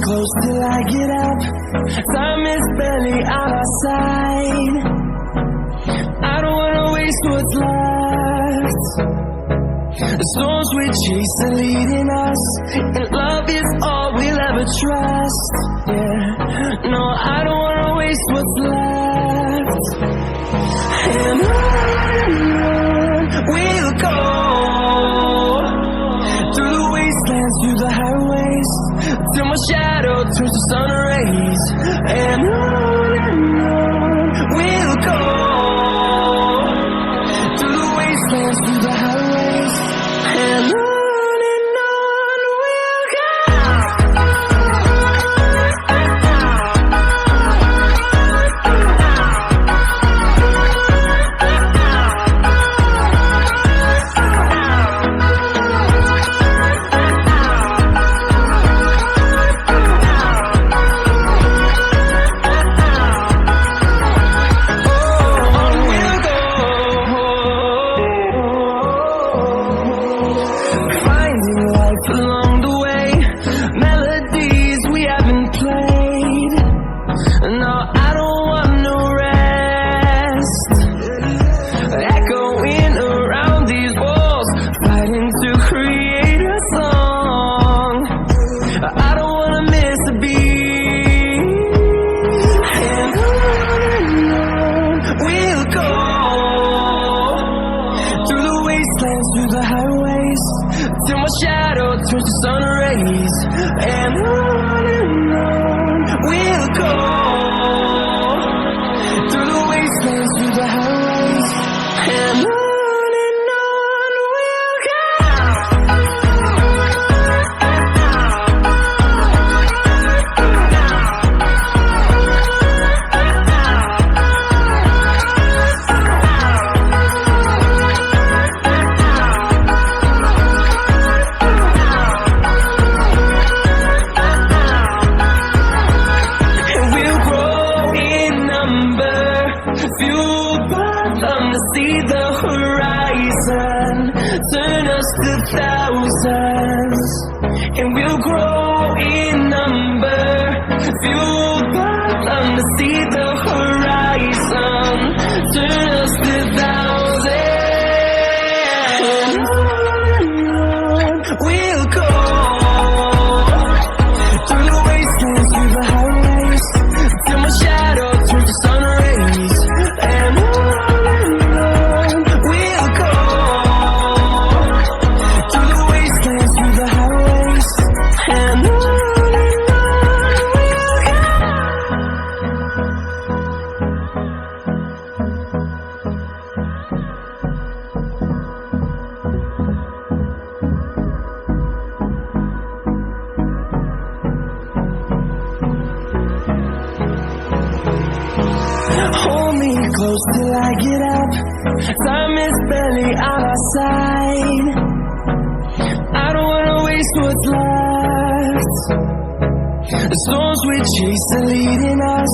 close till I get up. Time is barely on our side. I don't wanna waste what's left. The storms we chase are leading us, and love is all we'll ever trust. Yeah, no, I don't wanna waste what's left. And on we'll go, through the wastelands, through the highways, till my shadow turns to sun rays. And on we'll go, through the wastelands, through the highways, and on we'll go. Along the way, melodies we haven't played. No, I don't want no rest. Echoing around these walls, fighting to create a song. I don't wanna miss a beat. And on we'll go, through the wastelands, through the highways, till my shadow turns to sun rays. And on we'll go, through the wastelands, through the highways, and on we'll go. Fueled by them to see the horizon, turn us to thousands, and we'll grow in number. Fueled by them to see the horizon, turn us to thousands, and we'll go, through the wastelands, through the highways, till my shadow turns to sun rays. And on we'll go, through the wastelands, through the highways, and on we'll go. Hold me close till I get up. Time is barely on our side. I don't wanna waste what's left. The storms we chase are leading us.